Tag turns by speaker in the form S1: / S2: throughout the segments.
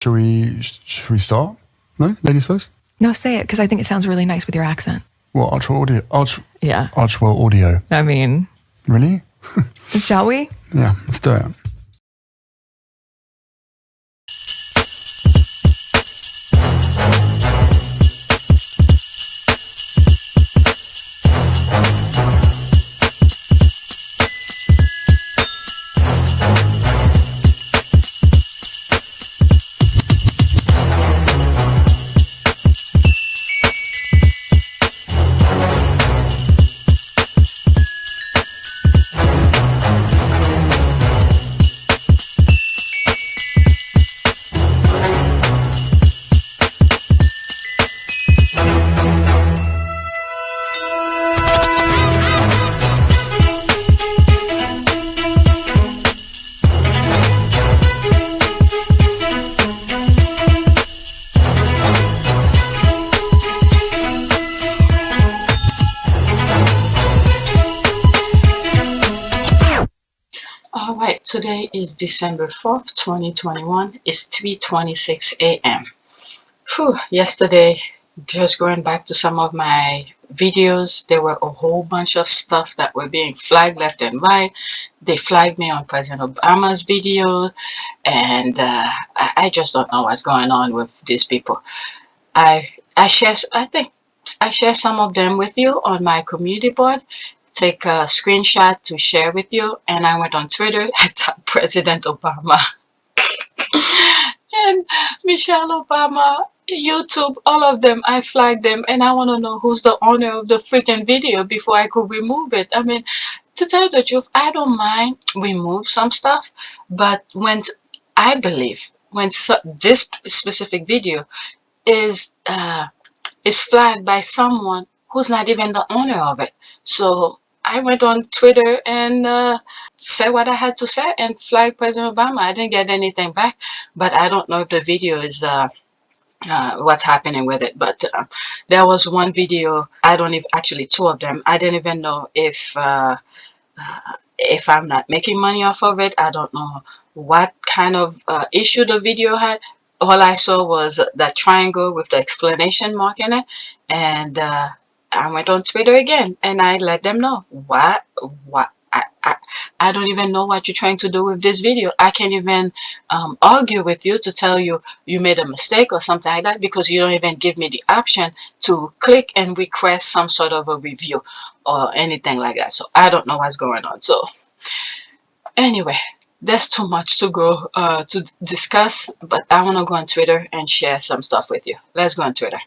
S1: Should we start? No? Ladies first?
S2: No, say it, because I think it sounds really nice with your accent.
S1: What, Archwell Audio?
S2: Yeah.
S1: Archwell Audio.
S2: I mean...
S1: Really?
S2: Shall we?
S1: Yeah, let's do it.
S3: Alright, today is December 4th, 2021. It's 3:26 a.m. Yesterday, just going back to some of my videos, there were a whole bunch of stuff that were being flagged left and right. They flagged me on President Obama's video, and I just don't know what's going on with these people. I think I share some of them with you on my community board. Take a screenshot to share with you, and I went on Twitter. I tagged President Obama and Michelle Obama, YouTube, all of them. I flagged them, and I want to know who's the owner of the freaking video before I could remove it. I mean, to tell the truth, I don't mind remove some stuff, but I believe when this specific video is flagged by someone who's not even the owner of it. So I went on Twitter and said what I had to say and flagged President Obama. I didn't get anything back, but I don't know if the video is what's happening with it. But there was one video, I don't even, actually two of them, I didn't even know if I'm not making money off of it. I don't know what kind of issue the video had. All I saw was that triangle with the exclamation mark in it, and I went on Twitter again and I let them know what I don't even know what you're trying to do with this video. I can't even argue with you to tell you you made a mistake or something like that, because you don't even give me the option to click and request some sort of a review or anything like that. So I don't know what's going on. So anyway, there's too much to go to discuss, but I want to go on Twitter and share some stuff with you. Let's go on Twitter.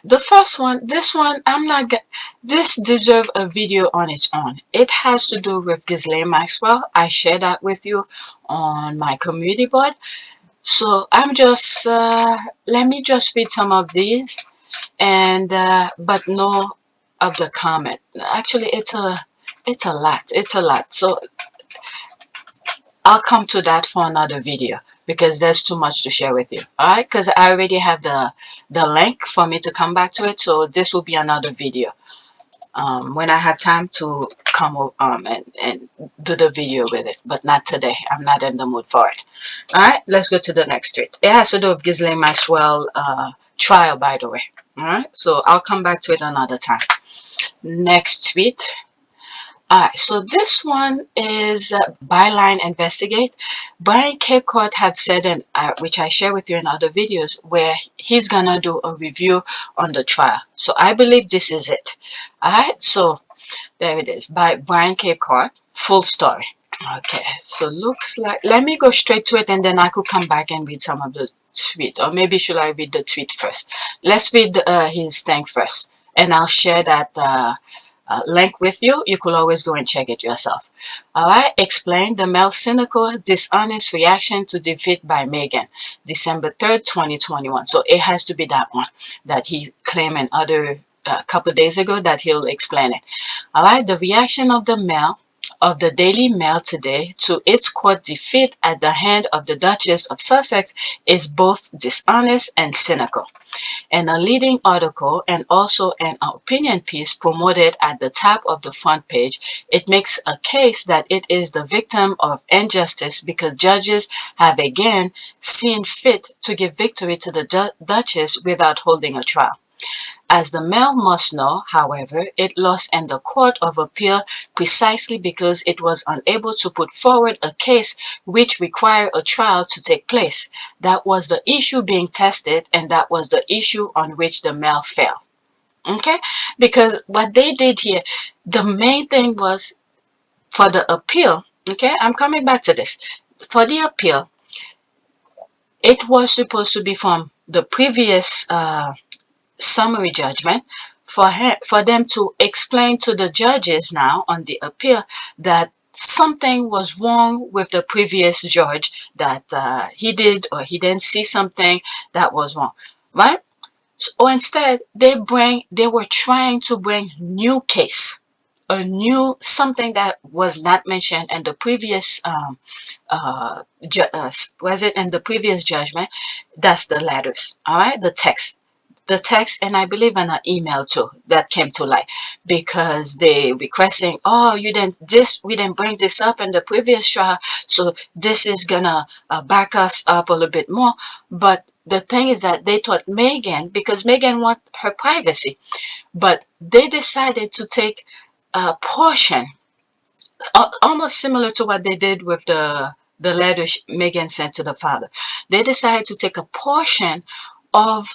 S3: The first one, this one, this deserves a video on its own. It has to do with Ghislaine Maxwell. I share that with you on my community board. So I'm just, let me just read some of these, and but no of the comment. Actually, it's a lot. So I'll come to that for another video, because there's too much to share with you. Alright, because I already have the link for me to come back to it, so this will be another video when I have time to come and do the video with it, but not today. I'm not in the mood for it. Alright, let's go to the next tweet. It has to do with Ghislaine Maxwell trial, by the way. Alright, so I'll come back to it another time. Next tweet. Alright, so this one is ByLine Investigate. Brian Cape Court had said, and which I share with you in other videos, where he's gonna do a review on the trial. So I believe this is it. Alright, so there it is by Brian Cape Court, full story. Okay, so looks like, let me go straight to it and then I could come back and read some of the tweet, or maybe should I read the tweet first? Let's read his thing first, and I'll share that link with you. You could always go and check it yourself. All right, explain the male cynical, dishonest reaction to defeat by Meghan, December 3rd, 2021. So it has to be that one that he claimed in other couple days ago that he'll explain it. All right, the reaction of the Mail of the Daily Mail today to its court defeat at the hand of the Duchess of Sussex is both dishonest and cynical. In a leading article and also an opinion piece promoted at the top of the front page, it makes a case that it is the victim of injustice because judges have again seen fit to give victory to the Duchess without holding a trial. As the Mail must know, however, it lost in the Court of Appeal precisely because it was unable to put forward a case which required a trial to take place. That was the issue being tested, and that was the issue on which the Mail failed. Okay? Because what they did here, the main thing was for the appeal. Okay? I'm coming back to this. For the appeal, it was supposed to be from the previous summary judgment for them to explain to the judges now on the appeal that something was wrong with the previous judge, that he did or he didn't see something that was wrong, right? So instead they were trying to bring new case, a new something that was not mentioned in the previous was it in the previous judgment. That's the letters, all right, the text, and I believe in an email too that came to light because they requesting, oh, we didn't bring this up in the previous trial, so this is gonna back us up a little bit more. But the thing is that they thought Meghan, because Meghan want her privacy, but they decided to take a portion, almost similar to what they did with the letter Meghan sent to the father. They decided to take a portion of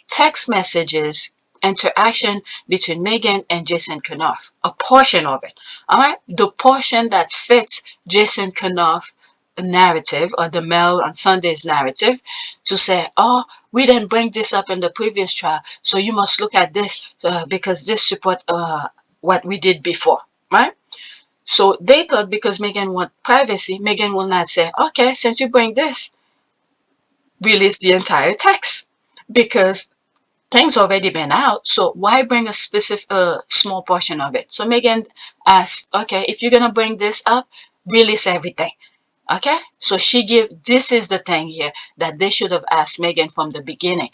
S3: text messages interaction between Meghan and Jason Knauf, a portion of it. All right, the portion that fits Jason Knauf narrative, or the Mail on Sunday's narrative, to say, oh, we didn't bring this up in the previous trial, so you must look at this because this support what we did before, right? So they thought because Meghan want privacy, Meghan will not say, okay, since you bring this, release the entire text, because things already been out, so why bring a specific small portion of it? So Meghan asked, okay, if you're gonna bring this up, release everything. Okay, so this is the thing here that they should have asked Meghan from the beginning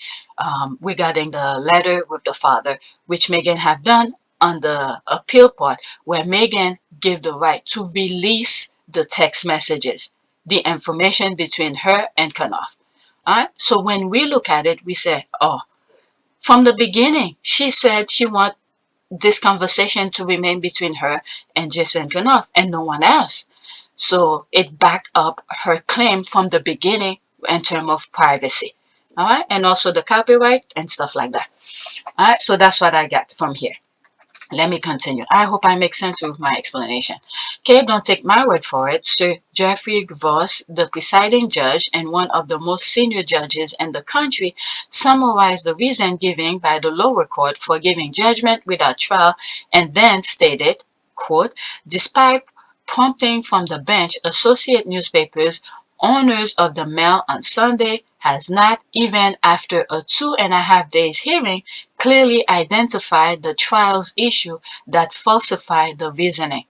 S3: regarding the letter with the father, which Meghan have done on the appeal part, where Meghan gave the right to release the text messages, the information between her and Knauf. All right, so when we look at it, we say, oh, from the beginning, she said she want this conversation to remain between her and Jason Knauf and no one else. So it backed up her claim from the beginning in terms of privacy. All right, and also the copyright and stuff like that. All right, so that's what I got from here. Let me continue. I hope I make sense with my explanation. Okay, don't take my word for it. Sir Jeffrey Voss, the presiding judge and one of the most senior judges in the country, summarized the reason given by the lower court for giving judgment without trial and then stated, quote, despite prompting from the bench, associate newspapers, owners of the Mail on Sunday has not, even after a 2.5 days hearing, clearly identified the trial's issue that falsified the reasoning.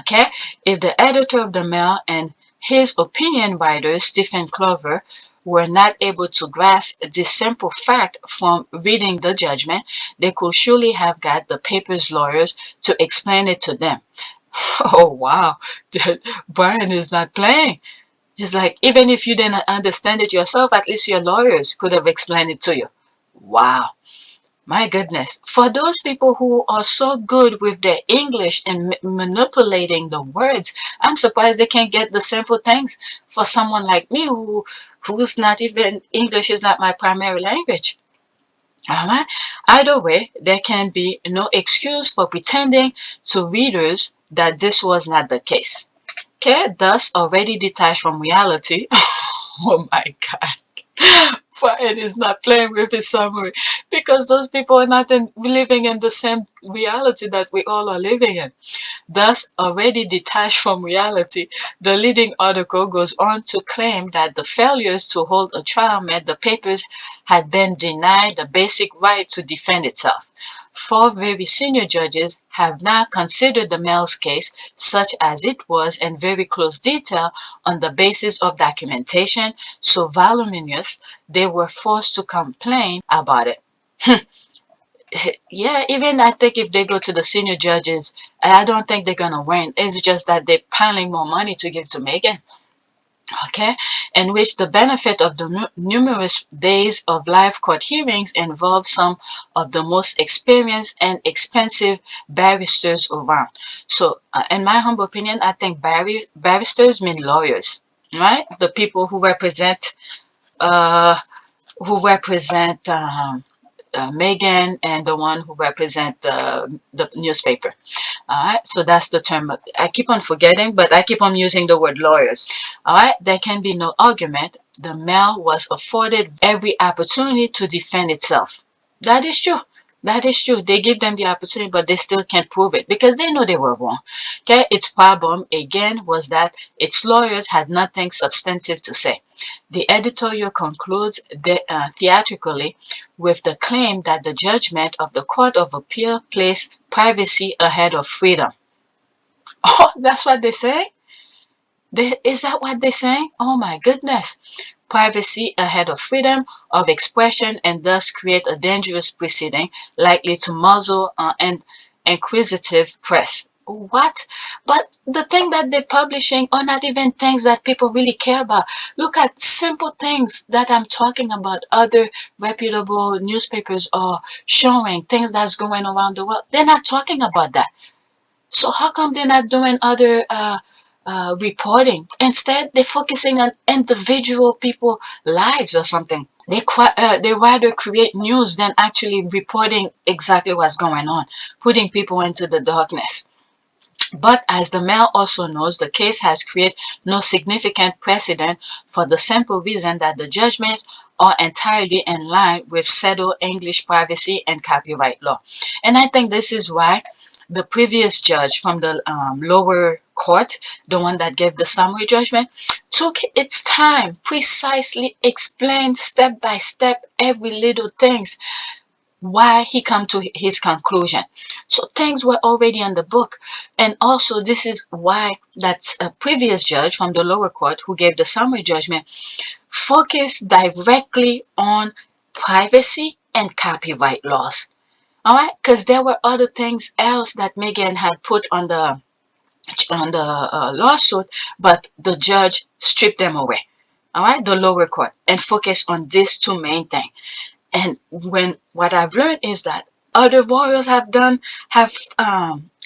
S3: Okay, if the editor of the Mail and his opinion writer, Stephen Clover, were not able to grasp this simple fact from reading the judgment, they could surely have got the paper's lawyers to explain it to them. Oh, wow. Brian is not playing. It's like, even if you didn't understand it yourself, at least your lawyers could have explained it to you. Wow. My goodness. For those people who are so good with their English and manipulating the words, I'm surprised they can't get the simple things for someone like me who's not even, English is not my primary language. Alright? Either way, there can be no excuse for pretending to readers that this was not the case. Okay, thus already detached from reality. Oh my God. Fred is not playing with his summary because those people are not living in the same reality that we all are living in. Thus, already detached from reality, the leading article goes on to claim that the failures to hold a trial meant the papers had been denied the basic right to defend itself. Four very senior judges have now considered the Mail's case, such as it was, in very close detail on the basis of documentation so voluminous they were forced to complain about it. Yeah, even I think if they go to the senior judges, I don't think they're gonna win. It's just that they're piling more money to give to Meghan. Okay, in which the benefit of the numerous days of live court hearings involves some of the most experienced and expensive barristers around. So, in my humble opinion, I think barristers mean lawyers, right? The people uh, who represent Meghan and the one who represent the newspaper. All right, so that's the term. I keep on forgetting, but I keep on using the word lawyers. All right, there can be no argument. The Mail was afforded every opportunity to defend itself. That is true. That is true. They give them the opportunity, but they still can't prove it because they know they were wrong. Okay, its problem again was that its lawyers had nothing substantive to say. The editorial concludes theatrically with the claim that the judgment of the Court of Appeal placed privacy ahead of freedom. Oh, that's what they say? Is that what they're saying? Oh my goodness. Privacy ahead of freedom of expression and thus create a dangerous precedent likely to muzzle an inquisitive press. What? But the thing that they're publishing are not even things that people really care about. Look at simple things that I'm talking about. Other reputable newspapers are showing things that's going around the world. They're not talking about that. So how come they're not doing other reporting? Instead, they're focusing on individual people' lives or something. They rather create news than actually reporting exactly what's going on, putting people into the darkness. But as the Mail also knows, the case has created no significant precedent for the simple reason that the judgments are entirely in line with settled English privacy and copyright law. And I think this is why the previous judge from the lower court, the one that gave the summary judgment, took its time, precisely explained step by step every little things why he come to his conclusion. So things were already in the book. And also this is why that previous judge from the lower court who gave the summary judgment focused directly on privacy and copyright laws. All right, because there were other things else that Meghan had put on the lawsuit, but the judge stripped them away. All right, the lower court, and focused on these two main things. And what I've learned is that other royals have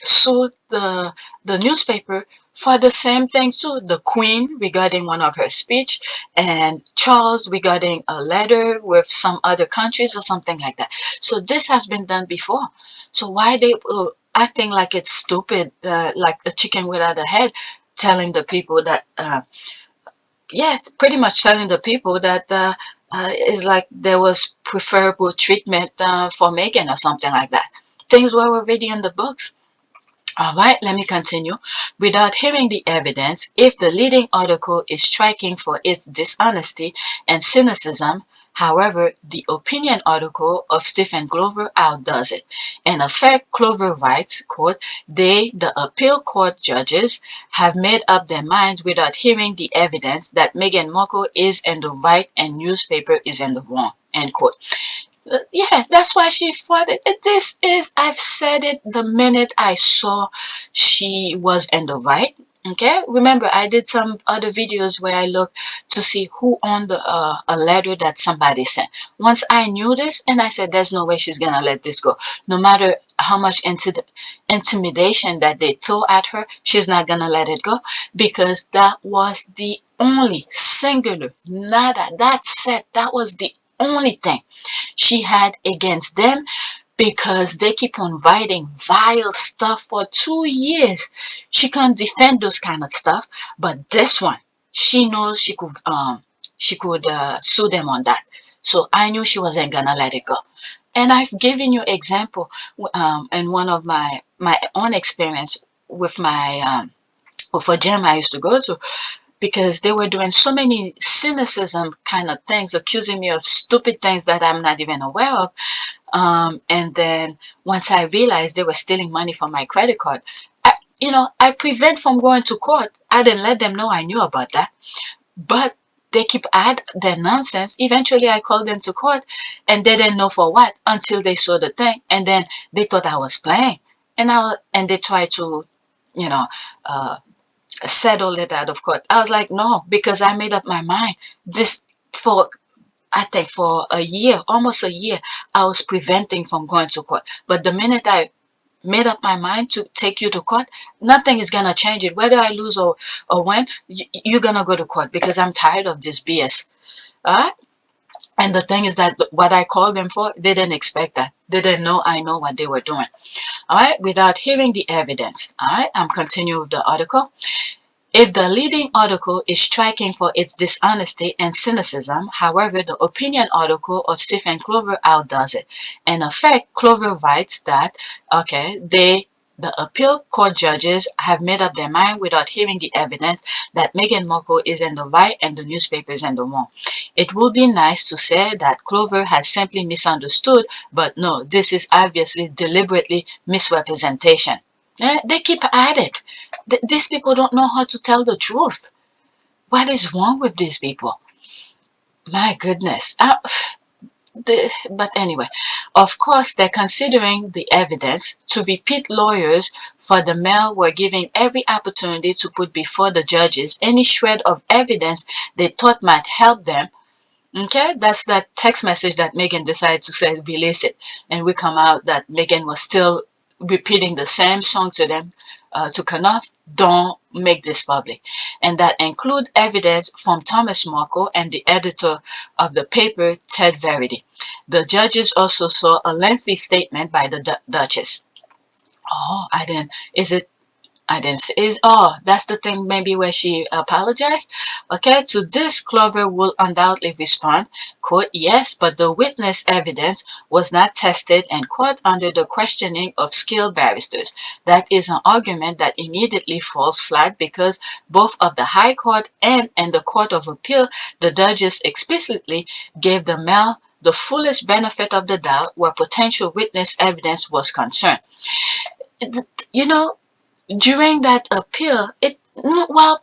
S3: sued the newspaper for the same thing too. The Queen regarding one of her speech, and Charles regarding a letter with some other countries or something like that. So this has been done before. So why they acting like it's stupid, like a chicken without a head, telling the people that yeah, pretty much telling the people that it's like there was preferable treatment for Meghan or something like that. Things were already in the books. All right, let me continue. Without hearing the evidence, if the leading article is striking for its dishonesty and cynicism, however, the opinion article of Stephen Glover outdoes it. In effect, Glover writes, quote, they, the appeal court judges, have made up their minds without hearing the evidence that Meghan Markle is in the right and newspaper is in the wrong, end quote. Yeah, that's why she fought it. This is, I've said it the minute I saw she was in the right. Okay, remember I did some other videos where I looked to see who owned a letter that somebody sent. Once I knew this, and I said, there's no way she's gonna let this go. No matter how much intimidation that they throw at her, she's not gonna let it go, because that was the only singular nada. That's it. That was the only thing she had against them, because they keep on writing vile stuff for 2 years. She can't defend those kind of stuff, but this one, she knows she could sue them on that. So I knew she wasn't gonna let it go. And I've given you example in one of my own experience with my with a gym I used to go to, because they were doing so many cynicism kind of things, accusing me of stupid things that I'm not even aware of. And then once I realized they were stealing money from my credit card, I prevent from going to court. I didn't let them know I knew about that. But they keep add their nonsense. Eventually, I called them to court, and they didn't know for what until they saw the thing, and then they thought I was playing, and they tried to, you know, uh, settle it out of court. I was like, no, because I made up my mind. This for I think for a year, almost a year, I was preventing from going to court. But the minute I made up my mind to take you to court, nothing is gonna change it. Whether I lose or win, you're gonna go to court, because I'm tired of this BS. All right. And the thing is that what I called them for, they didn't expect that. They didn't know I know what they were doing. All right. Without hearing the evidence. All right. I'm continuing with the article. If the leading article is striking for its dishonesty and cynicism, however, the opinion article of Stephen Clover outdoes it. In effect, Clover writes that, okay, the appeal court judges have made up their mind without hearing the evidence that Meghan Markle is in the right and the newspaper is in the wrong. It would be nice to say that Clover has simply misunderstood, but no, this is obviously deliberately misrepresentation. They keep at it. These people don't know how to tell the truth. What is wrong with these people? My goodness. But anyway, of course, they're considering the evidence. To repeat, lawyers for the Mail were giving every opportunity to put before the judges any shred of evidence they thought might help them. Okay, that's that text message that Meghan decided to say release it, and we come out that Meghan was still repeating the same song to them, to Knauf, don't make this public, and that include evidence from Thomas Markle and the editor of the paper, Ted Verity. The judges also saw a lengthy statement by the Duchess. Oh, I didn't. Is it I didn't say that's the thing maybe where she apologized. Okay, to this Clover will undoubtedly respond, quote, yes, but the witness evidence was not tested in court under the questioning of skilled barristers. That is an argument that immediately falls flat, because both of the High Court and in the Court of Appeal, the judges explicitly gave the Mail the fullest benefit of the doubt where potential witness evidence was concerned. You know, during that appeal,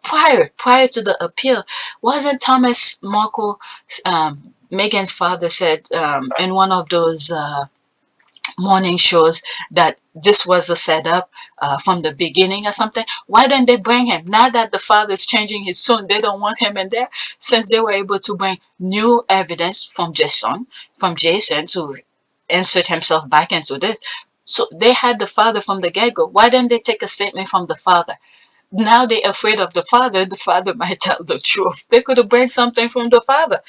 S3: prior to the appeal, wasn't Thomas Markle, Meghan's father, said in one of those morning shows that this was a setup from the beginning or something? Why didn't they bring him? Now that the father is changing his tune, they don't want him in there, since they were able to bring new evidence from Jason to insert himself back into this. So they had the father from the get-go. Why didn't they take a statement from the father? Now they're afraid of the father might tell the truth. They could have bring something from the father.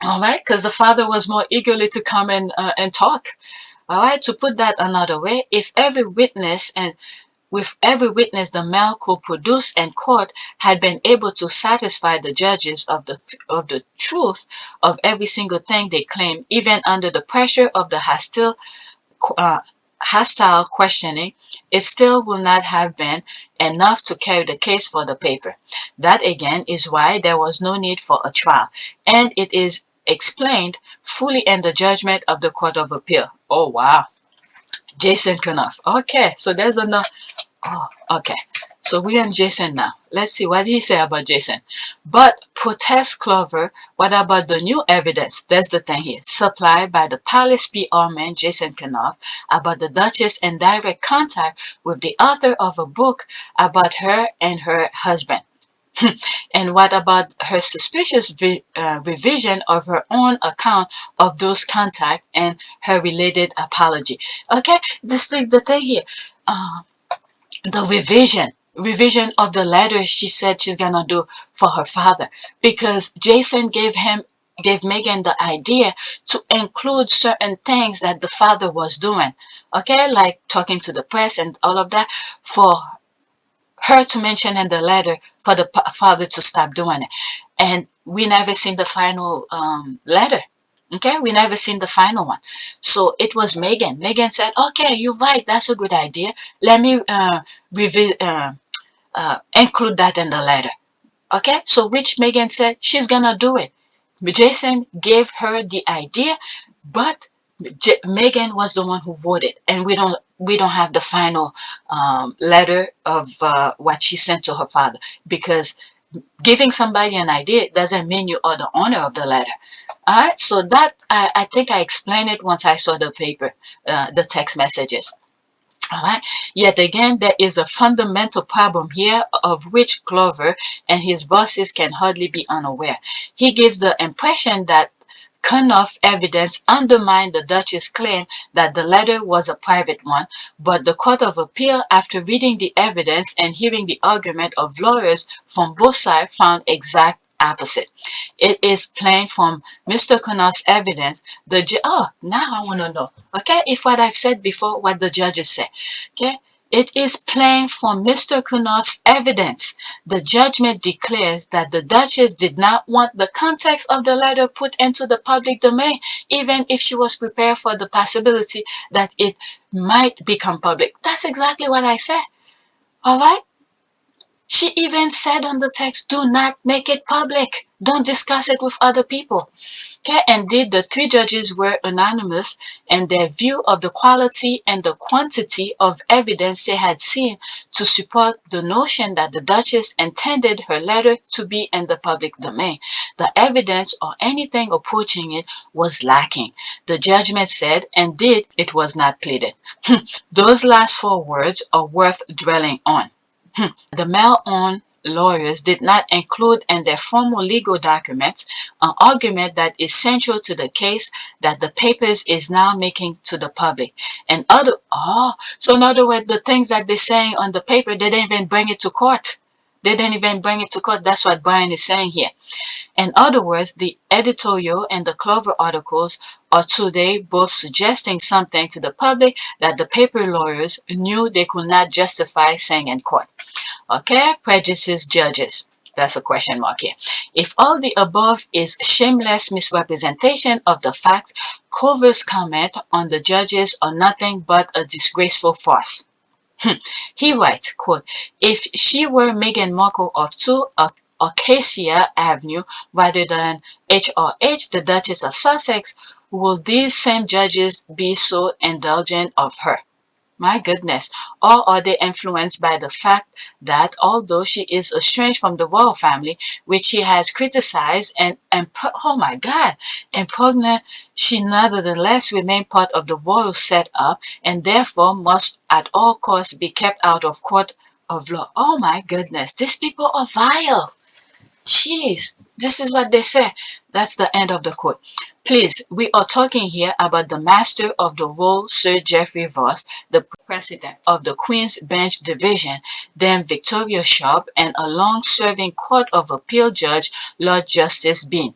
S3: All right, because the father was more eagerly to come and talk. All right, to put that another way, if every witness and with every witness the Mail could produce in court had been able to satisfy the judges of the truth of every single thing they claimed, even under the pressure of the uh, hostile questioning, it still will not have been enough to carry the case for the paper. That again is why there was no need for a trial, and it is explained fully in the judgment of the Court of Appeal. Oh wow, Jason Knauf. Okay, so there's another. Oh, okay. So we're on Jason now. Let's see what he said about Jason. But protest Clover, what about the new evidence? That's the thing here. Supplied by the palace PR man Jason Knauf about the Duchess in direct contact with the author of a book about her and her husband. And what about her suspicious revision of her own account of those contacts and her related apology? Okay, this is the thing here. Uh, the revision of the letter she said she's gonna do for her father, because Jason gave Meghan the idea to include certain things that the father was doing, okay, like talking to the press and all of that, for her to mention in the letter for the father to stop doing it. And we never seen the final letter. Okay, we never seen the final one. So it was Meghan. Meghan said, okay, you're right, that's a good idea. Let me include that in the letter. Okay, so which Meghan said she's gonna do it. Jason gave her the idea, but Meghan was the one who voted, and we don't have the final letter of what she sent to her father, because giving somebody an idea doesn't mean you are the owner of the letter. All right, so that I think I explained it once I saw the paper, the text messages. All right. Yet again, there is a fundamental problem here of which Clover and his bosses can hardly be unaware. He gives the impression that Knauf evidence undermined the Duchess' claim that the letter was a private one, but the Court of Appeal, after reading the evidence and hearing the argument of lawyers from both sides, found exact opposite. It is plain from Mr. Knauf's evidence. Now I want to know. Okay, if what I've said before, what the judges say. Okay, it is plain from Mr. Knauf's evidence. The judgment declares that the Duchess did not want the context of the letter put into the public domain, even if she was prepared for the possibility that it might become public. That's exactly what I said. All right? She even said on the text, do not make it public. Don't discuss it with other people. Okay, indeed, the three judges were unanimous in their view of the quality and the quantity of evidence they had seen to support the notion that the Duchess intended her letter to be in the public domain. The evidence or anything approaching it was lacking. The judgment said, indeed, it was not pleaded. Those last four words are worth dwelling on. The Mail-On lawyers did not include in their formal legal documents an argument that is central to the case that the papers is now making to the public. So in other words, the things that they're saying on the paper, they didn't even bring it to court. They didn't even bring it to court. That's what Brian is saying here. In other words, the editorial and the Clover articles are today both suggesting something to the public that the paper lawyers knew they could not justify saying in court. Okay, prejudices judges. That's a question mark here. If all the above is shameless misrepresentation of the facts, Clover's comment on the judges are nothing but a disgraceful farce. He writes, quote, if she were Meghan Markle of 2 Acacia Avenue rather than HRH, the Duchess of Sussex, will these same judges be so indulgent of her? My goodness. Or are they influenced by the fact that although she is estranged from the royal family, which she has criticized oh my God, impugned, she nevertheless remains part of the royal setup and therefore must at all costs be kept out of court of law. Oh my goodness, these people are vile. Jeez, this is what they say. That's the end of the quote. Please, we are talking here about the master of the role, Sir Geoffrey Voss, the president of the Queen's Bench Division, then Victoria Sharp, and a long-serving Court of Appeal judge, Lord Justice Bean.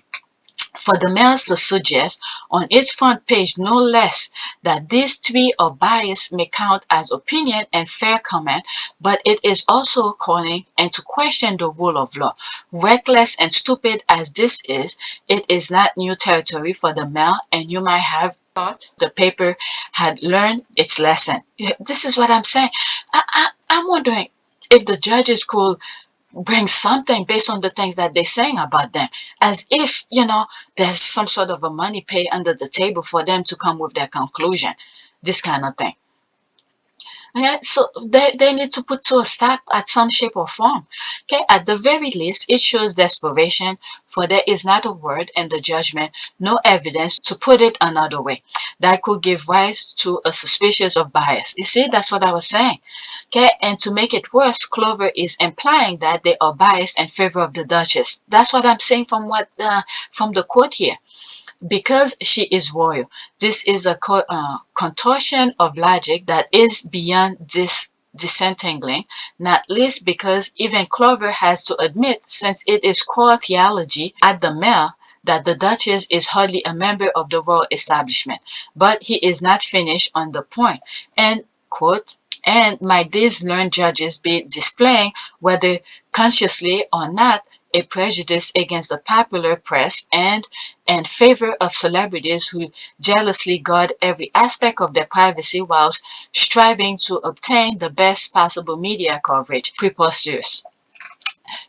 S3: For the Mail to suggest on its front page no less that these three are biased may count as opinion and fair comment, but it is also calling into question the rule of law. Reckless and stupid as this is, it is not new territory for the Mail, and you might have thought the paper had learned its lesson. This is what I'm saying. I'm wondering if the judges could bring something based on the things that they're saying about them, as if, there's some sort of a money pay under the table for them to come with their conclusion, this kind of thing. Okay, so they need to put to a stop at some shape or form. Okay, at the very least, it shows desperation, for there is not a word in the judgment, no evidence to put it another way, that could give rise to a suspicion of bias. You see, that's what I was saying. Okay, and to make it worse, Clover is implying that they are biased in favor of the Duchess. That's what I'm saying from from the quote here. Because she is royal. This is a contortion of logic that is beyond this disentangling, not least because even Clover has to admit, since it is core theology at the Mill, that the Duchess is hardly a member of the royal establishment. But he is not finished on the point. And, quote, and might these learned judges be displaying, whether consciously or not, a prejudice against the popular press and in favor of celebrities who jealously guard every aspect of their privacy while striving to obtain the best possible media coverage. Preposterous.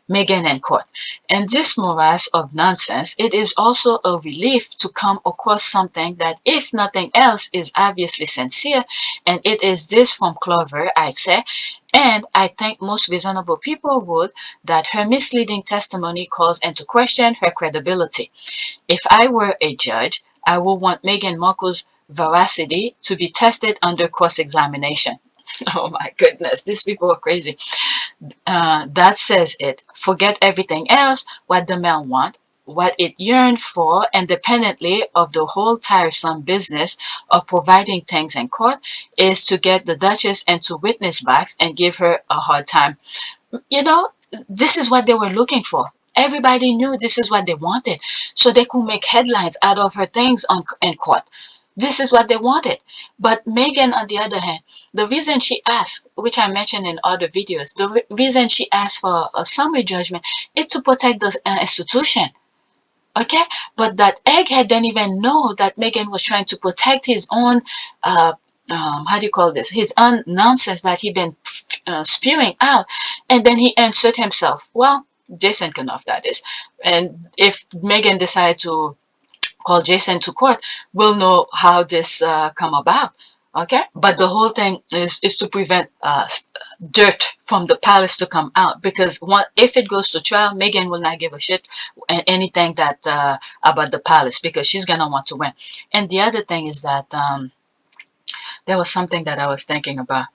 S3: Meghan and Court. In this morass of nonsense, it is also a relief to come across something that, if nothing else, is obviously sincere, and it is this from Clover, I'd say, and I think most reasonable people would, that her misleading testimony calls into question her credibility. If I were a judge, I would want Meghan Markle's veracity to be tested under cross-examination. Oh my goodness, these people are crazy. That says it. Forget everything else, what the man want, what it yearned for, independently of the whole tiresome business of providing things in court, is to get the Duchess into witness box and give her a hard time. You know, this is what they were looking for. Everybody knew this is what they wanted, so they could make headlines out of her things in court. This is what they wanted. But Meghan, on the other hand, the reason she asked, which I mentioned in other videos, the reason she asked for a summary judgment is to protect the institution. Okay? But that egghead didn't even know that Meghan was trying to protect his own, how do you call this? His own nonsense that he'd been spewing out. And then he answered himself. Well, Jason Knauf, that is. And if Meghan decided to call Jason to court, we'll know how this come about. Okay, but the whole thing is to prevent dirt from the palace to come out, because if it goes to trial, Meghan will not give a shit anything that about the palace, because she's gonna want to win. And the other thing is that there was something that I was thinking about.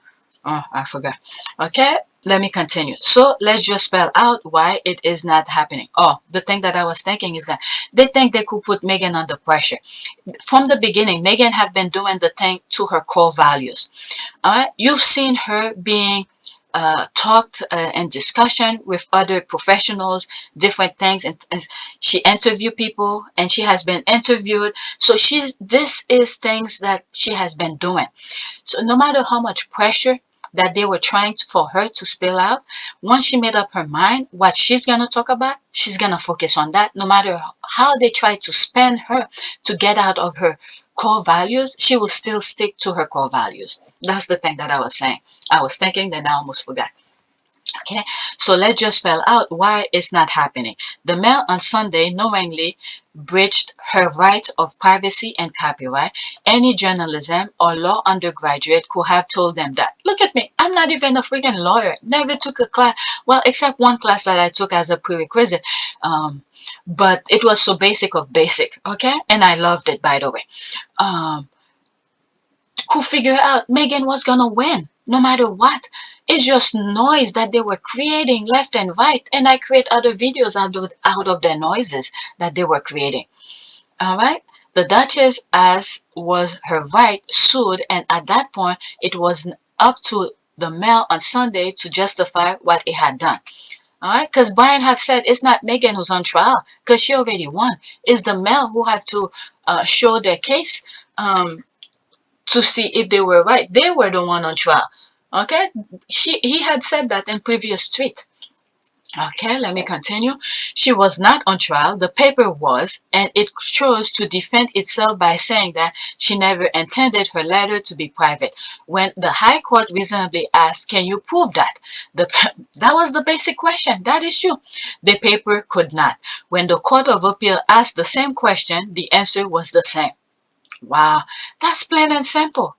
S3: Oh, I forgot. Okay, let me continue. So let's just spell out why it is not happening. Oh, the thing that I was thinking is that they think they could put Meghan under pressure. From the beginning, Meghan have been doing the thing to her core values. All right, you've seen her being talked in discussion with other professionals, different things, and she interviewed people, and she has been interviewed. So this is things that she has been doing. So no matter how much pressure that they were trying for her to spill out, once she made up her mind what she's going to talk about, she's going to focus on that. No matter how they try to spin her to get out of her core values, she will still stick to her core values. That's the thing that I was saying. I was thinking, then I almost forgot. Okay, so let's just spell out why it's not happening. The Mail on Sunday knowingly breached her right of privacy and copyright. Any journalism or law undergraduate could have told them that. Look at me, I'm not even a freaking lawyer. Never took a class, well, except one class that I took as a prerequisite. But it was so basic of basic, okay? And I loved it, by the way. Could figure out Meghan was gonna win no matter what. It's just noise that they were creating left and right, and I create other videos out of their noises that they were creating. All right, the Duchess, as was her right, sued, and at that point it was up to the Mail on Sunday to justify what it had done. All right, because Brian have said it's not Meghan who's on trial because she already won. It's the Mail who have to show their case to see if they were right. They were the one on trial. Okay, he had said that in previous tweet. Okay, let me continue. She was not on trial. The paper was, and it chose to defend itself by saying that she never intended her letter to be private. When the High Court reasonably asked, "Can you prove that?" That was the basic question. That is true. The paper could not. When the Court of Appeal asked the same question, the answer was the same. Wow, that's plain and simple.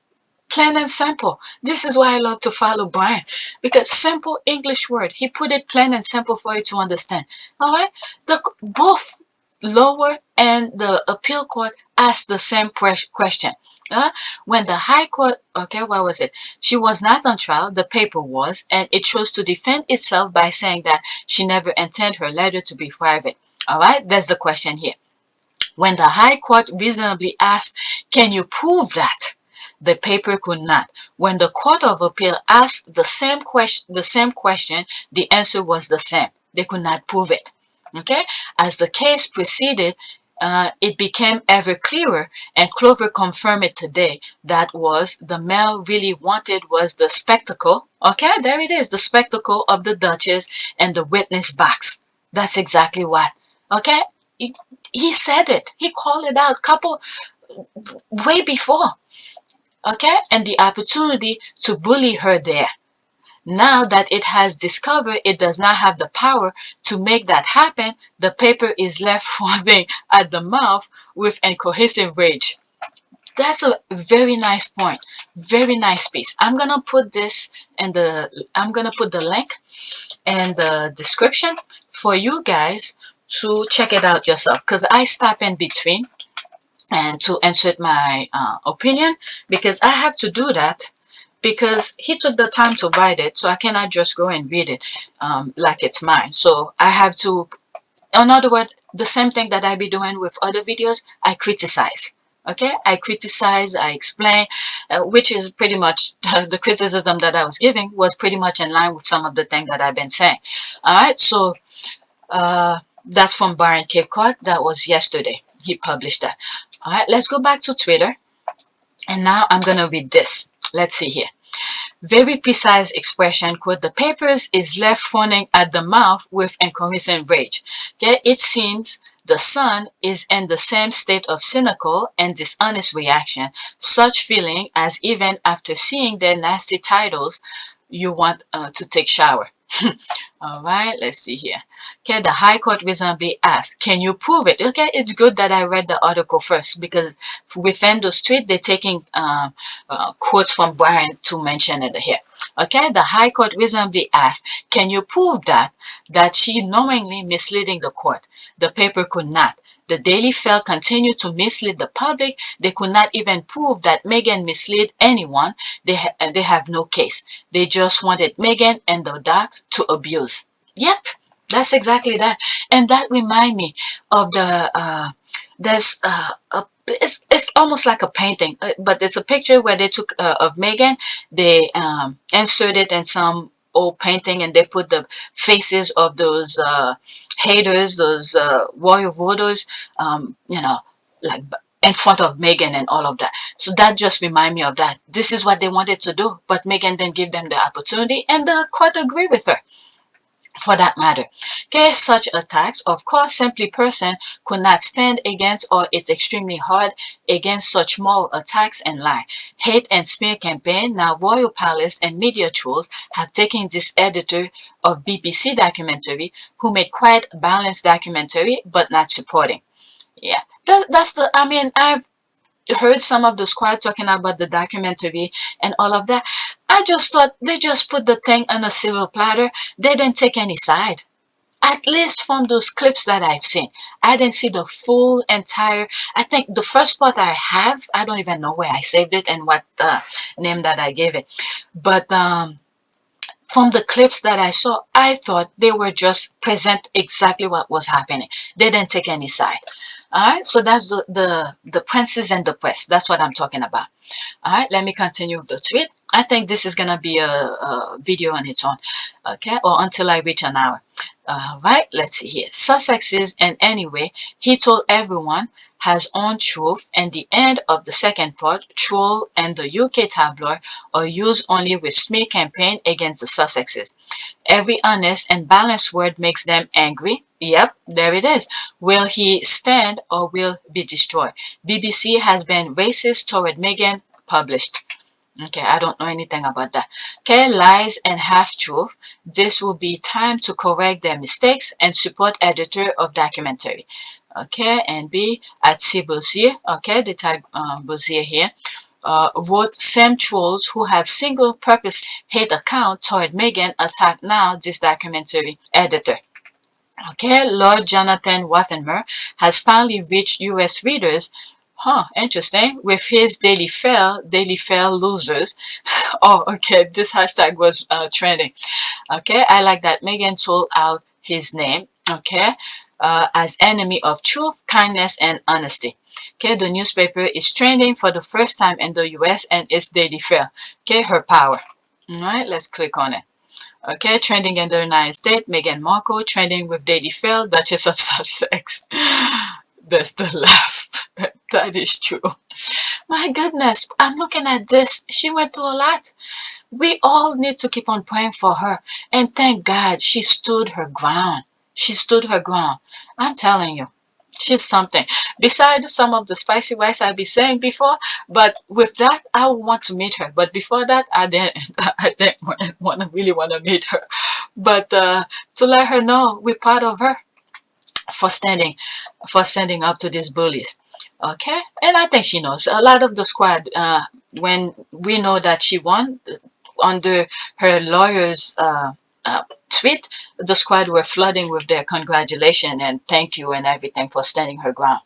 S3: Plain and simple. This is why I love to follow Brian, because simple English word. He put it plain and simple for you to understand. All right. Both lower and the appeal court asked the same question. When the high court, okay, what was it? She was not on trial, the paper was, and it chose to defend itself by saying that she never intended her letter to be private. All right, that's the question here. When the high court reasonably asked, can you prove that? The paper could not. When the court of appeal asked the same question, the answer was the same. They could not prove it. Okay? As the case proceeded, it became ever clearer, and Clover confirmed it today. That was the Mel really wanted was the spectacle. Okay, there it is, the spectacle of the Duchess and the witness box. That's exactly what. Okay, he said it. He called it out couple way before. Okay, and the opportunity to bully her there. Now that it has discovered it does not have the power to make that happen, the paper is left foaming at the mouth with incohesive rage. That's a very nice point. Very nice piece. I'm gonna put this in I'm gonna put the link in the description for you guys to check it out yourself, because I stop in between and to insert my opinion, because I have to do that because he took the time to write it, so I cannot just go and read it like it's mine. So I have to, in other words, the same thing that I be doing with other videos, I criticize. Okay, I criticize, I explain, which is pretty much the criticism that I was giving was pretty much in line with some of the things that I've been saying. All right, so that's from Byron Cape Cod. That was yesterday. He published that. All right, let's go back to Twitter. And now I'm going to read this. Let's see here. Very precise expression, quote, the papers is left foaming at the mouth with incoherent rage. Okay, it seems the Sun is in the same state of cynical and dishonest reaction, such feeling as even after seeing their nasty titles, you want to take shower. All right, let's see here. Okay, the High Court reasonably asked, can you prove it? Okay, it's good that I read the article first, because within those tweets, they're taking quotes from Brian to mention it here. Okay, the High Court reasonably asked, can you prove that she knowingly misleading the court? The paper could not. The Daily Fail continued to mislead the public. They could not even prove that Meghan misled anyone. They have no case. They just wanted Meghan and the dogs to abuse. Yep, that's exactly that. And that remind me of the there's it's almost like a painting, but it's a picture where they took of Meghan. They inserted in some old painting, and they put the faces of those haters, those royal voters, like in front of Meghan and all of that. So that just remind me of that. This is what they wanted to do, but Meghan didn't give them the opportunity, and the court agreed with her. For that matter, okay, such attacks, of course, simply person could not stand against, or it's extremely hard against such moral attacks and lie. Hate and smear campaign. Now, Royal Palace and media trolls have taken this editor of BBC documentary, who made quite a balanced documentary, but not supporting. Yeah, that's the. I mean, I've heard some of the squad talking about the documentary and all of that. I just thought they just put the thing on a silver platter. They didn't take any side. At least from those clips that I've seen. I didn't see the full entire. I think the first part I have, I don't even know where I saved it and what name that I gave it. But from the clips that I saw, I thought they were just present exactly what was happening. They didn't take any side. All right, so that's the princes and the press. That's what I'm talking about. All right, let me continue with the tweet. I think this is gonna be a video on its own, okay, or until I reach an hour. All right, let's see here. Sussex is, and anyway, he told everyone has own truth, and the end of the second part, troll and the UK tabloid are used only with smear campaign against the Sussexes. Every honest and balanced word makes them angry. Yep, there it is. Will he stand or will be destroyed? BBC has been racist toward Meghan, published. Okay, I don't know anything about that. Okay, lies and half-truth. This will be time to correct their mistakes and support editor of documentary. Okay, and B at C. Bozier. Okay, they tag Bozier here. wrote same trolls who have single purpose hate account toward Meghan attack now this documentary editor. Okay, Lord Jonathan Rothenmer has finally reached US readers. Interesting. With his Daily Fail losers. Oh, okay, this hashtag was trending. Okay, I like that Meghan told out his name. Okay, as enemy of truth, kindness, and honesty. Okay, the newspaper is trending for the first time in the US and it's Daily Fail. Okay, her power. All right, let's click on it. Okay, trending in the United States, Meghan Markle trending with Daily Fail, Duchess of Sussex. That's the laugh. That is true. My goodness, I'm looking at this. She went through a lot. We all need to keep on praying for her. And thank God she stood her ground. She stood her ground. I'm telling you, she's something. Besides some of the spicy rice I've been saying before, but with that, I want to meet her. But before that, I didn't, I didn't really want to meet her. But to let her know we're proud of her for standing up to these bullies. Okay, and I think she knows. A lot of the squad, when we know that she won under her lawyer's tweet, the squad were flooding with their congratulations and thank you and everything for standing her ground.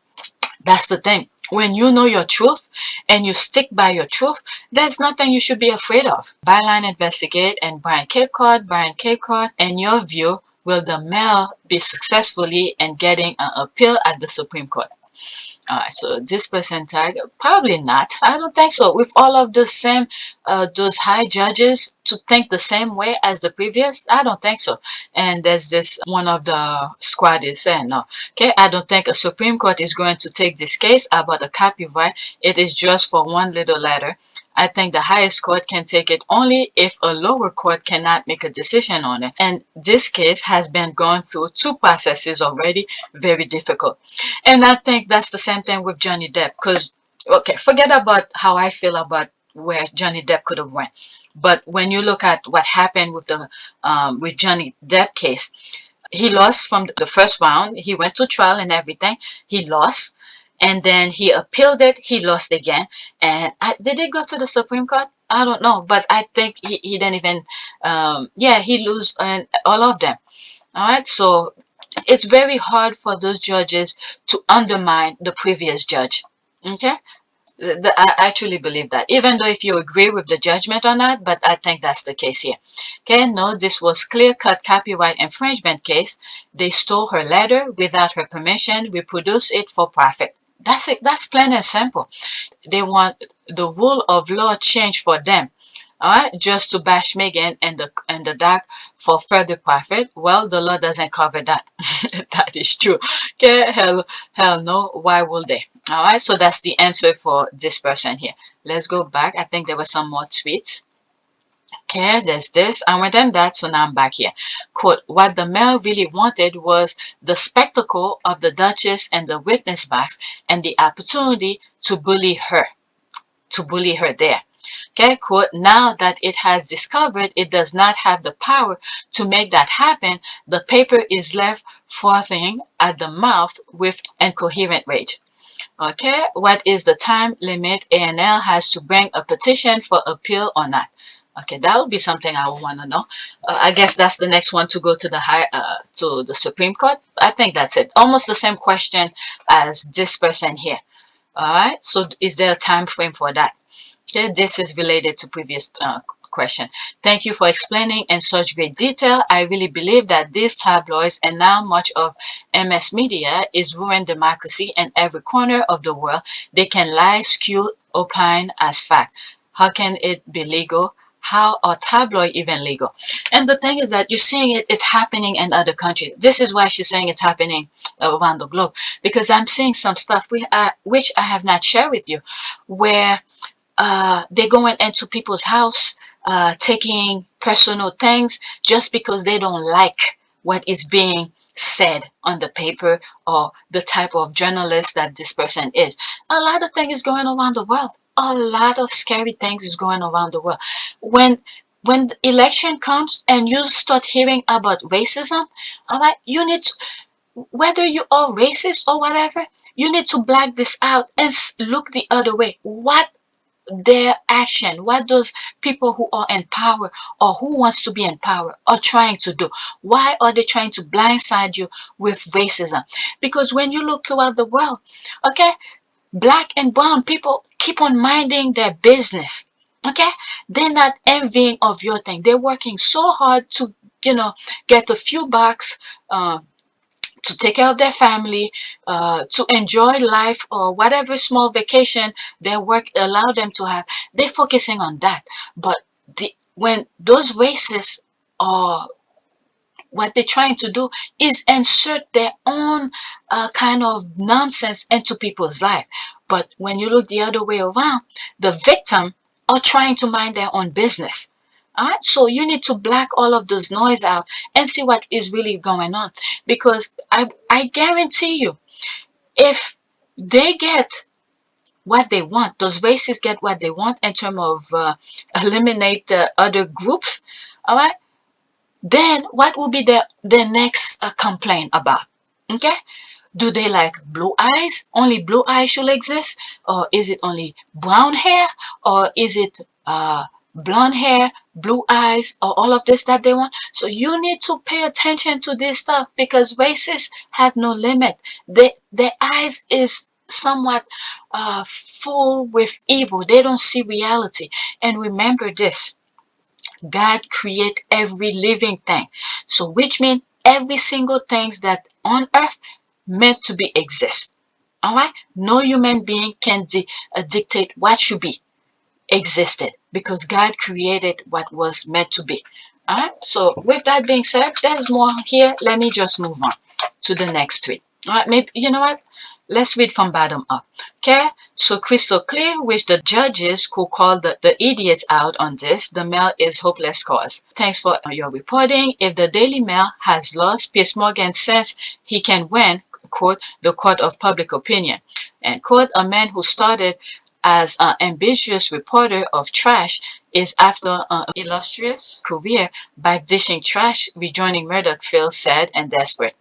S3: That's the thing. When you know your truth and you stick by your truth, there's nothing you should be afraid of. ByLine Investigate and Brian Cape Cod, in your view, will the mail be successfully in getting an appeal at the Supreme Court? Alright, so this person tag, probably not. I don't think so. With all of the same, those high judges to think the same way as the previous, I don't think so. And there's this one of the squad is saying, no. Okay, I don't think a Supreme Court is going to take this case about a copyright. It is just for one little letter. I think the highest court can take it only if a lower court cannot make a decision on it. And this case has been gone through two processes already, very difficult. And I think that's the same thing with Johnny Depp. Because, okay, forget about how I feel about where Johnny Depp could have went. But when you look at what happened with the with Johnny Depp case, he lost from the first round. He went to trial and everything. He lost. And then he appealed it. He lost again. And did it go to the Supreme Court? I don't know. But I think he didn't even, yeah, he lose all of them. All right. So it's very hard for those judges to undermine the previous judge. Okay. I actually believe that, even though if you agree with the judgment or not, but I think that's the case here. Okay, no, this was clear-cut copyright infringement case. They stole her letter without her permission, reproduced it for profit. That's it. That's plain and simple. They want the rule of law changed for them. All right, just to bash Meghan and the dark for further profit. Well, the law doesn't cover that. That is true. Okay, hell no. Why will they? All right, so that's the answer for this person here. Let's go back. I think there were some more tweets. Okay, there's this. I went and that, so now I'm back here. Quote, what the mail really wanted was the spectacle of the Duchess and the witness box and the opportunity to bully her there. Okay, quote, now that it has discovered it does not have the power to make that happen, the paper is left frothing at the mouth with incoherent rage. Okay, what is the time limit ANL has to bring a petition for appeal or not? Okay, that would be something I would want to know. I guess that's the next one to go to the Supreme Court. I think that's it. Almost the same question as this person here. All right, so is there a time frame for that? Okay, this is related to previous question. Thank you for explaining in such great detail. I really believe that these tabloids and now much of MS media is ruining democracy in every corner of the world. They can lie, skew, opine as fact. How can it be legal? How are tabloid even legal? And the thing is that you're seeing it's happening in other countries. This is why she's saying it's happening around the globe. Because I'm seeing some stuff which I have not shared with you, where they're going into people's house, taking personal things just because they don't like what is being said on the paper or the type of journalist that this person is. A lot of things is going around the world. A lot of scary things is going around the world. When the election comes and you start hearing about racism, all right, you need to, whether you are racist or whatever, you need to black this out and look the other way. What their action, what those people who are in power or who wants to be in power are trying to do. Why are they trying to blindside you with racism? Because when you look throughout the world, okay, black and brown people keep on minding their business. Okay, they're not envying of your thing. They're working so hard to, get a few bucks, to take care of their family, to enjoy life or whatever small vacation their work allow them to have. They're focusing on that. But when those racists are, what they're trying to do is insert their own kind of nonsense into people's life. But when you look the other way around, the victim are trying to mind their own business. All right, so you need to black all of those noise out and see what is really going on. Because I guarantee you, if they get what they want, those racists get what they want in terms of eliminate other groups, all right, then what will be their next complaint about? Okay, do they like blue eyes? Only blue eyes should exist, or is it only brown hair, or is it blonde hair, blue eyes, or all of this that they want? So you need to pay attention to this stuff, because racists have no limit. Their eyes is somewhat full with evil. They don't see reality. And remember this: God create every living thing. So which means every single things that on earth meant to be exist. All right? No human being can dictate what should be existed, because God created what was meant to be. All right? So with that being said, there's more here. Let me just move on to the next tweet. All right, maybe you know what? Let's read from bottom up. Okay, so crystal clear, which the judges could call the idiots out on this. The Mail is hopeless cause. Thanks for your reporting. If the Daily Mail has lost, Piers Morgan says he can win, quote, the court of public opinion. And quote, a man who started as an ambitious reporter of trash is after an illustrious career by dishing trash, rejoining Murdoch feels sad and desperate.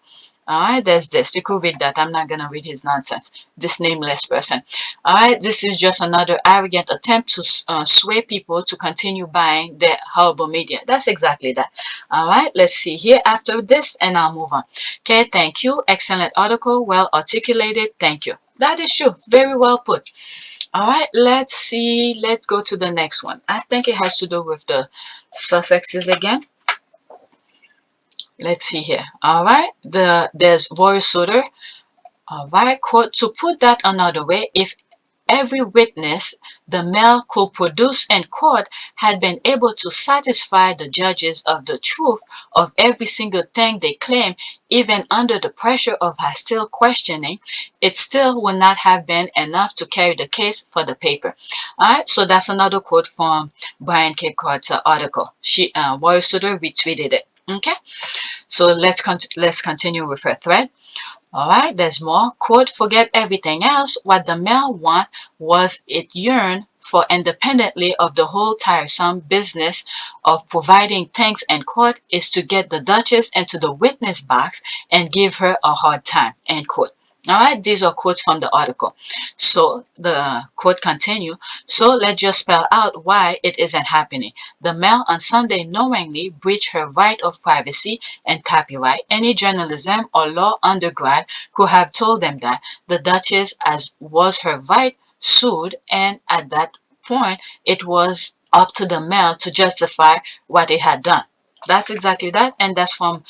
S3: Alright, there's this. You could read that. I'm not gonna read his nonsense. This nameless person. Alright, this is just another arrogant attempt to sway people to continue buying their horrible media. That's exactly that. Alright, let's see here after this and I'll move on. Okay, thank you. Excellent article. Well articulated. Thank you. That is true. Very well put. Alright, let's see. Let's go to the next one. I think it has to do with the Sussexes again. Let's see here. All right. There's Roy Sutter. All right. Quote, to put that another way, if every witness the Mail could produce in court had been able to satisfy the judges of the truth of every single thing they claim, even under the pressure of hostile questioning, it still would not have been enough to carry the case for the paper. All right, so that's another quote from Brian K. Court's article. Roy Sutter retweeted it. Okay, so let's continue with her thread. All right, there's more. Quote, forget everything else. What the Mail want was it yearned for, independently of the whole tiresome business of providing things in court, is to get the Duchess into the witness box and give her a hard time, end quote. All right, these are quotes from the article. So the quote continue. So let's just spell out why it isn't happening. The Mail on Sunday knowingly breached her right of privacy and copyright. Any journalism or law undergrad could have told them that. The Duchess, as was her right, sued, and at that point it was up to the Mail to justify what it had done. That's exactly that, and that's from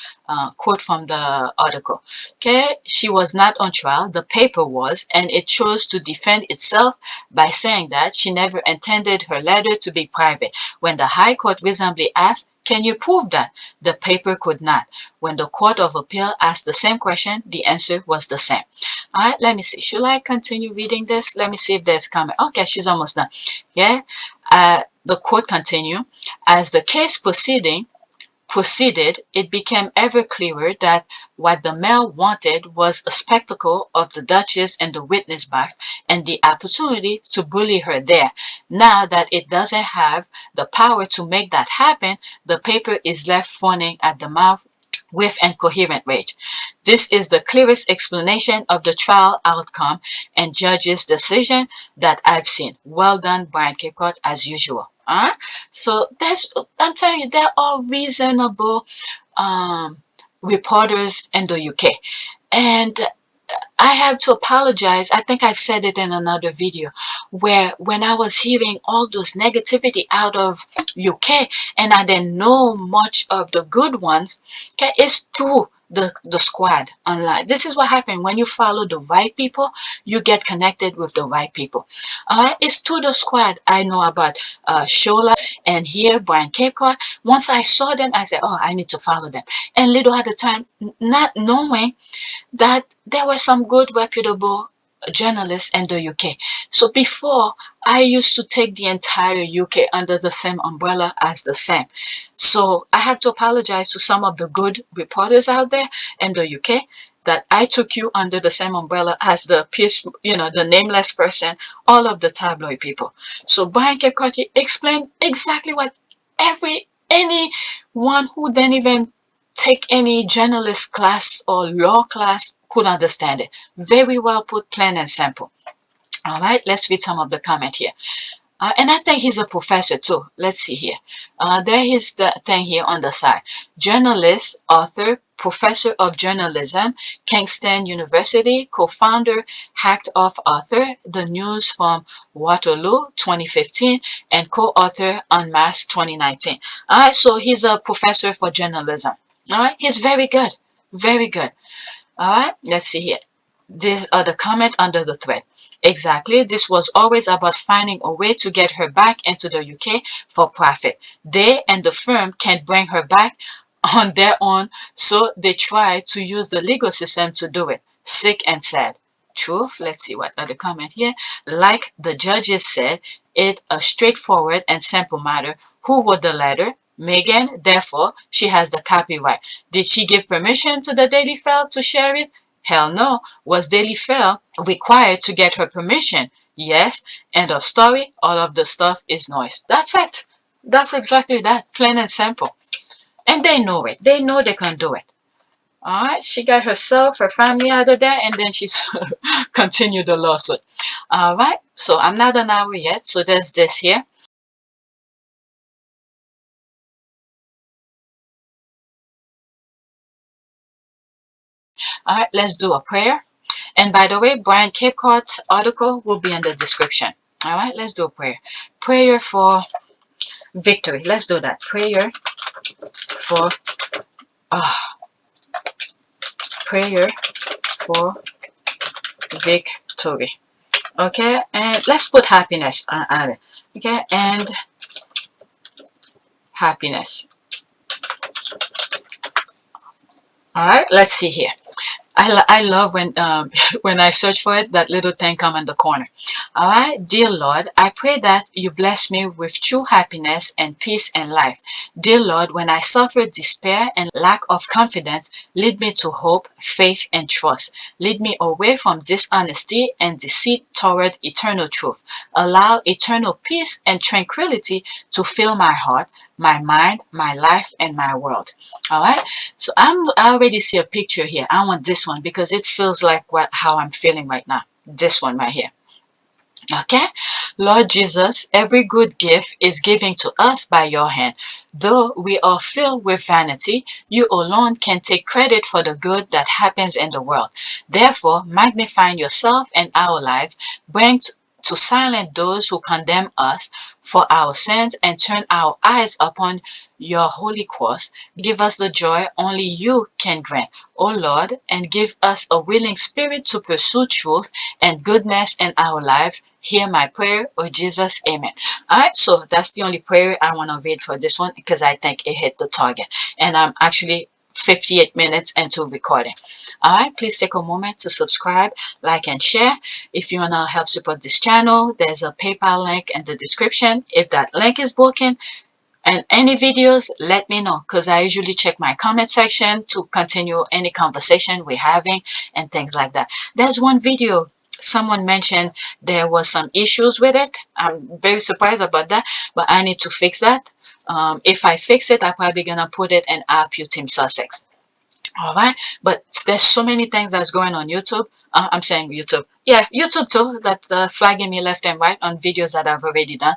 S3: quote from the article. Okay, she was not on trial, the paper was, and it chose to defend itself by saying that she never intended her letter to be private. When the High Court reasonably asked, can you prove that? The paper could not. When the Court of Appeal asked the same question, the answer was the same. All right, let me see. Should I continue reading this? Let me see if there's comment. Okay, she's almost done. Yeah, the quote continue. As the case proceeded, it became ever clearer that what the Mail wanted was a spectacle of the Duchess in the witness box and the opportunity to bully her there. Now that it doesn't have the power to make that happen, the paper is left foaming at the mouth with incoherent rage. This is the clearest explanation of the trial outcome and judge's decision that I've seen. Well done, Brian Kirkcott, as usual. So I'm telling you, there are reasonable um, reporters in the UK. And I have to apologize. I think I've said it in another video where when I was hearing all those negativity out of UK and I didn't know much of the good ones, okay, it's through the squad online. This is what happened when you follow the right people, you get connected with the right people. All right, it's through the squad. I know about Shola and here Brian Kirkcott. Once I saw them, I said, oh, I need to follow them. And little at a time, not knowing that there were some good reputable journalists in the UK. So before, I used to take the entire UK under the same umbrella as the same. So I have to apologize to some of the good reporters out there in the UK that I took you under the same umbrella as the peace, the nameless person, all of the tabloid people. So Brian Kirkcott explained exactly what anyone who didn't even take any journalist class or law class could understand it. Very well put, plain and simple. All right, let's read some of the comment here. And I think he's a professor too. Let's see here. There is the thing here on the side. Journalist, author, professor of journalism, Kingston University, co-founder, hacked off author, The News from Waterloo 2015, and co-author Unmasked 2019. All right, so he's a professor for journalism. All right, he's very good. Very good. All right, let's see here. These are the comment under the thread. Exactly. This was always about finding a way to get her back into the UK for profit. They and the firm can't bring her back on their own, so they try to use the legal system to do it. Sick and sad. Truth. Let's see what other comment here. Like the judges said, it's a straightforward and simple matter. Who wrote the letter? Meghan. Therefore, she has the copyright. Did she give permission to the Daily Mail to share it? Hell no. Was Daily Mail required to get her permission? Yes. End of story. All of the stuff is noise. That's it. That's exactly that. Plain and simple. And they know it. They know they can do it. All right. She got herself, her family out of there, and then she's continued the lawsuit. All right. So I'm not an hour yet. So there's this here. All right. Let's do a prayer. And by the way, Brian Kirkcott's article will be in the description. All right, let's do a prayer. Prayer for victory. Let's do that. Prayer for prayer for victory. Okay, and let's put happiness on it. Okay, and happiness. All right, let's see here. I love when when I search for it, that little thing come in the corner. All right, dear Lord, I pray that you bless me with true happiness and peace in life. Dear Lord, when I suffer despair and lack of confidence, lead me to hope, faith, and trust. Lead me away from dishonesty and deceit toward eternal truth. Allow eternal peace and tranquility to fill my heart, my mind, my life, and my world. All right. So I already see a picture here. I want this one because it feels like how I'm feeling right now. This one right here. Okay, Lord Jesus, every good gift is given to us by your hand. Though we are filled with vanity, you alone can take credit for the good that happens in the world. Therefore, magnifying yourself and our lives, bring to silence those who condemn us for our sins and turn our eyes upon your holy cross. Give us the joy only you can grant, O Lord, and give us a willing spirit to pursue truth and goodness in our lives. Hear my prayer, oh Jesus, amen. All right, so that's the only prayer I want to read for this one because I think it hit the target. And I'm actually 58 minutes into recording. All right, please take a moment to subscribe, like, and share. If you want to help support this channel, there's a PayPal link in the description. If that link is broken, and any videos, let me know because I usually check my comment section to continue any conversation we're having and things like that. There's one video someone mentioned there was some issues with it. I'm very surprised about that, but I need to fix that. If I fix it, I'm probably gonna put it in Team Sussex. All right, but there's so many things that's going on YouTube. I'm saying YouTube, yeah, YouTube too, that flagging me left and right on videos that I've already done.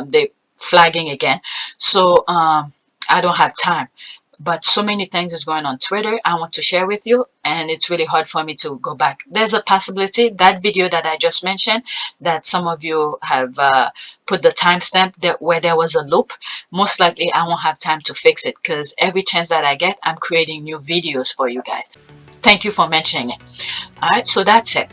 S3: They flagging again, so I don't have time. But so many things is going on Twitter I want to share with you, and it's really hard for me to go back. There's a possibility that video that I just mentioned, that some of you have put the timestamp that where there was a loop. Most likely I won't have time to fix it, because every chance that I get, I'm creating new videos for you guys. Thank you for mentioning it. All right, so that's it.